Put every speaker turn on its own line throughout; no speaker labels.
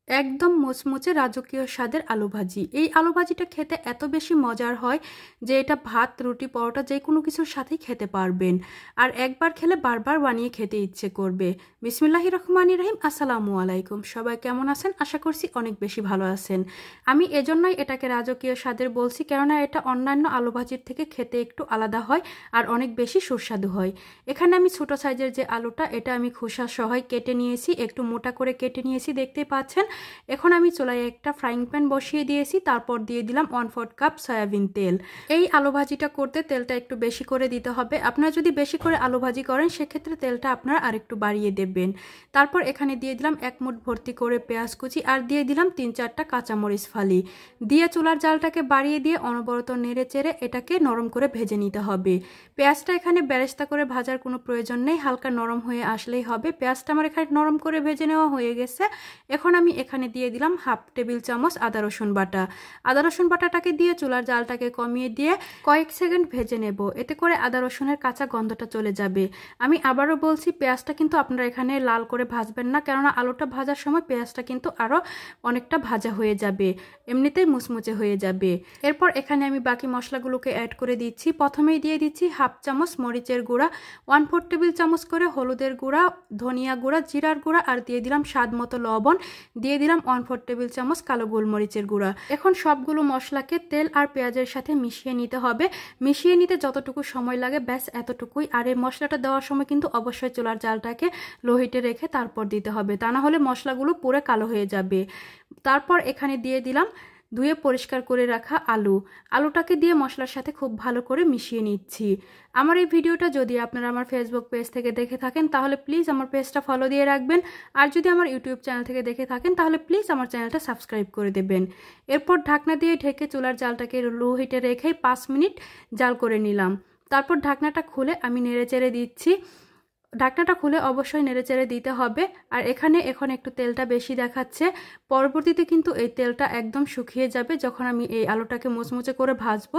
একদম মুচমুচে রাজকীয় স্বাদের আলু ভাজি। এই আলু ভাজিটা খেতে এত বেশি মজার হয় যে এটা ভাত, রুটি, পরোটা যে কোনো কিছুর সাথেই খেতে পারবেন। আর একবার খেলে বারবার বানিয়ে খেতে ইচ্ছে করবে। বিসমিল্লাহির রহমানির রহিম। আসসালামু আলাইকুম। সবাই কেমন আছেন? আশা করছি অনেক বেশি ভালো আছেন। আমি এজন্যই এটাকে রাজকীয় স্বাদের বলছি, কেননা এটা অন্যান্য আলু ভাজির থেকে খেতে একটু আলাদা হয় আর অনেক বেশি সুস্বাদু হয়। এখানে আমি ছোটো সাইজের যে আলুটা, এটা আমি খোসা সহ কেটে নিয়েছি, একটু মোটা করে কেটে নিয়েছি, দেখতেই পাচ্ছেন। এখন আমি চুলায় একটা ফ্রাইং প্যান বসিয়ে দিয়েছি, তারপর দিয়ে দিলাম 1/4 কাপ সয়াবিন তেল। এই আলু ভাজিটা করতে তেলটা একটু বেশি করে দিতে হবে। আপনারা যদি বেশি করে আলু ভাজি করেন সেক্ষেত্রে তেলটা আপনারা আরেকটু বাড়িয়ে দেবেন। তারপর এখানে দিয়ে দিলাম 1 মুঠ ভর্তি করে পেঁয়াজ কুচি আর দিয়ে দিলাম 3-4টা কাঁচামরিচ ফালি দিয়ে চুলার জালটাকে বাড়িয়ে দিয়ে অনবরত নেড়ে চেড়ে এটাকে নরম করে ভেজে নিতে হবে। পেঁয়াজটা এখানে বেরেস্তা করে ভাজার কোনো প্রয়োজন নেই, হালকা নরম হয়ে আসলেই হবে। পেঁয়াজটা আমার এখানে নরম করে ভেজে নেওয়া হয়ে গেছে। এখন আমি এখানে দিয়ে দিলাম 1/2 টেবিল চামচ আদা রসুন বাটা। আদা রসুন বাটাটাকে দিয়ে চুলার জালটাকে কমিয়ে দিয়ে কয়েক সেকেন্ড ভেজে নেব, এতে করে আদা রসুনের কাঁচা গন্ধটা চলে যাবে। আমি আবারও বলছি, পেঁয়াজটা কিন্তু আপনারা এখানে লাল করে ভাজবেন না, কেননা আলুটা ভাজার সময় পেঁয়াজটা কিন্তু আরও অনেকটা ভাজা হয়ে যাবে, এমনিতেই মুচমুচে হয়ে যাবে। এরপর এখানে আমি বাকি মশলাগুলোকে অ্যাড করে দিচ্ছি। প্রথমেই দিয়ে দিচ্ছি 1/2 চামচ মরিচের গুঁড়া, 1/4 টেবিল চামচ করে হলুদের গুঁড়া, ধনিয়া গুঁড়া, জিরার গুঁড়া আর দিয়ে দিলাম স্বাদ মতো লবণ, দিয়ে দিলাম 1/4 টেবিল চামচ কালো গোলমরিচের গুঁড়া। এখন সবগুলো মশলাকে তেল আর পেঁয়াজের সাথে মিশিয়ে নিতে হবে। মিশিয়ে নিতে যতটুকু সময় লাগে ব্যাস এতটুকুই। আর এই মশলাটা দেওয়ার সময় কিন্তু অবশ্যই চুলার জালটাকে লো হিটে রেখে তারপর দিতে হবে, তা না হলে মশলাগুলো পুরো কালো হয়ে যাবে। তারপর এখানে দিয়ে দিলাম ধুয়ে পরিষ্কার করে রাখা আলুটাকে দিয়ে মশলার সাথে খুব ভালো করে মিশিয়ে নিচ্ছি। আমার এই ভিডিওটা যদি আপনারা আমার ফেসবুক পেজ থেকে দেখে থাকেন তাহলে প্লিজ আমার পেজটা ফলো দিয়ে রাখবেন, আর যদি আমার ইউটিউব চ্যানেল থেকে দেখে থাকেন তাহলে প্লিজ আমার চ্যানেলটা সাবস্ক্রাইব করে দেবেন। এরপর ঢাকনা দিয়ে ঢেকে চুলার জালটাকে লো হিটে রেখে 5 মিনিট জাল করে নিলাম। তারপর ঢাকনাটা খুলে আমি নেড়ে চেড়ে দিচ্ছি। ঢাকনাটা খুলে অবশ্যই নেড়েচেড়ে দিতে হবে। আর এখানে এখন একটু তেলটা বেশি দেখাচ্ছে, পরবর্তীতে কিন্তু এই তেলটা একদম শুকিয়ে যাবে যখন আমি এই আলুটাকে মুচমুচে করে ভাজবো।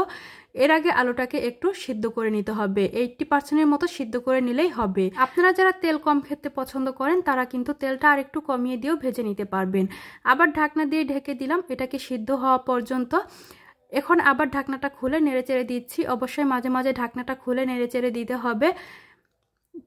এর আগে আলুটাকে একটু সিদ্ধ করে নিতে হবে, 80% মতো সিদ্ধ করে নিলেই হবে। আপনারা যারা তেল কম খেতে পছন্দ করেন তারা কিন্তু তেলটা আর একটু কমিয়ে দিয়েও ভেজে নিতে পারবেন। আবার ঢাকনা দিয়ে ঢেকে দিলাম এটাকে সিদ্ধ হওয়া পর্যন্ত। এখন আবার ঢাকনাটা খুলে নেড়েচেড়ে দিচ্ছি। অবশ্যই মাঝে মাঝে ঢাকনাটা খুলে নেড়েচেড়ে দিতে হবে,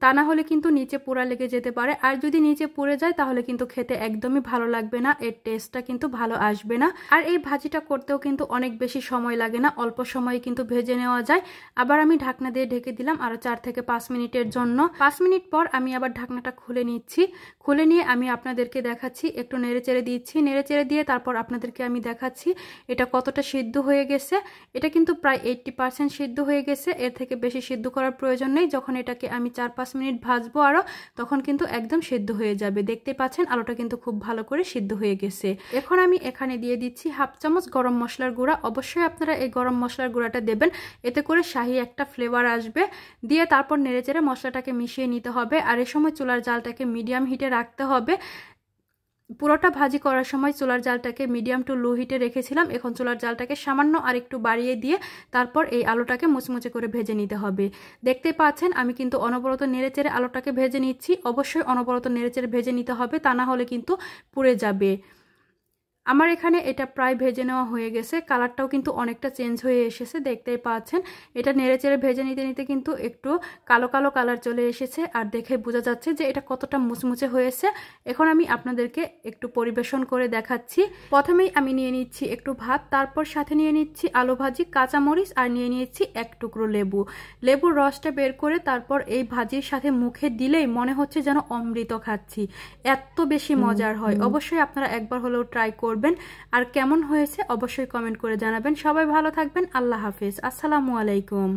তা না হলে কিন্তু নিচে পোড়া লেগে যেতে পারে। আর যদি নিচে পুড়ে যায় তাহলে কিন্তু খেতে একদমই ভালো লাগবে না, এর টেস্টটা কিন্তু ভালো আসবে না। আর এই ভাজিটা করতেও কিন্তু অনেক বেশি সময় লাগে না, অল্প সময়ে কিন্তু ভেজে নেওয়া যায়। আবার আমি ঢাকনা দিয়ে ঢেকে দিলাম আরও 4 থেকে 5 মিনিটের জন্য। 5 মিনিট পর আমি আবার ঢাকনাটা খুলে নিচ্ছি। খুলে নিয়ে আমি আপনাদেরকে দেখাচ্ছি, একটু নেড়েচেড়ে দিচ্ছি। নেড়েচেড়ে দিয়ে তারপর আপনাদেরকে আমি দেখাচ্ছি এটা কতটা সিদ্ধ হয়ে গেছে। এটা কিন্তু প্রায় 80% সিদ্ধ হয়ে গেছে, এর থেকে বেশি সিদ্ধ করার প্রয়োজন নেই। যখন এটাকে আমি 4-5 মিনিট ভাজবো আরও, তখন কিন্তু একদম সিদ্ধ হয়ে যাবে। দেখতে পাচ্ছেন আলুটা কিন্তু খুব ভালো করে সিদ্ধ হয়ে গেছে। এখন আমি এখানে দিয়ে দিচ্ছি 1/2 চামচ গরম মশলার গুঁড়া। অবশ্যই আপনারা এই গরম মশলার গুঁড়াটা দেবেন, এতে করে শাহি একটা ফ্লেভার আসবে। দিয়ে তারপর নেড়েচেড়ে মশলাটাকে মিশিয়ে নিতে হবে। আর এই সময় চুলার জালটাকে মিডিয়াম হিটে রাখতে হবে। পুরোটা ভাজি করার সময় চুলার জালটাকে মিডিয়াম টু লো হিটে রেখেছিলাম, এখন চুলার জালটাকে সামান্য আর একটু বাড়িয়ে দিয়ে তারপর এই আলুটাকে মুচমুচে করে ভেজে নিতে হবে। দেখতে পাচ্ছেন আমি কিন্তু অনবরত নেড়েচেড়ে আলুটাকে ভেজে নিচ্ছি। অবশ্যই অনবরত নেড়েচেড়ে ভেজে নিতে হবে, তা না হলে কিন্তু পুড়ে যাবে। আমার এখানে এটা প্রায় ভেজে নেওয়া হয়ে গেছে, কালারটাও কিন্তু অনেকটা চেঞ্জ হয়ে এসেছে। দেখতেই পাচ্ছেন এটা নেড়েচেড়ে ভেজে নিতে নিতে কিন্তু একটু কালো কালো কালার চলে এসেছে, আর দেখে বোঝা যাচ্ছে যে এটা কতটা মুচমুচে হয়েছে। এখন আমি আপনাদেরকে একটু পরিবেশন করে দেখাচ্ছি। প্রথমেই আমি নিয়ে নিচ্ছি একটু ভাত, তারপর সাথে নিয়ে নিচ্ছি আলু ভাজি, কাঁচামরিচ আর নিয়ে নিচ্ছি 1 টুকরো লেবু। লেবুর রসটা বের করে তারপর এই ভাজির সাথে মুখে দিলেই মনে হচ্ছে যেন অমৃত খাচ্ছি, এত বেশি মজার হয়। অবশ্যই আপনারা একবার হলেও ট্রাই করবেন। আর কেমন হয়েছে অবশ্যই কমেন্ট করে জানাবেন। সবাই ভালো থাকবেন। আল্লাহ হাফেজ। আসসালামু আলাইকুম।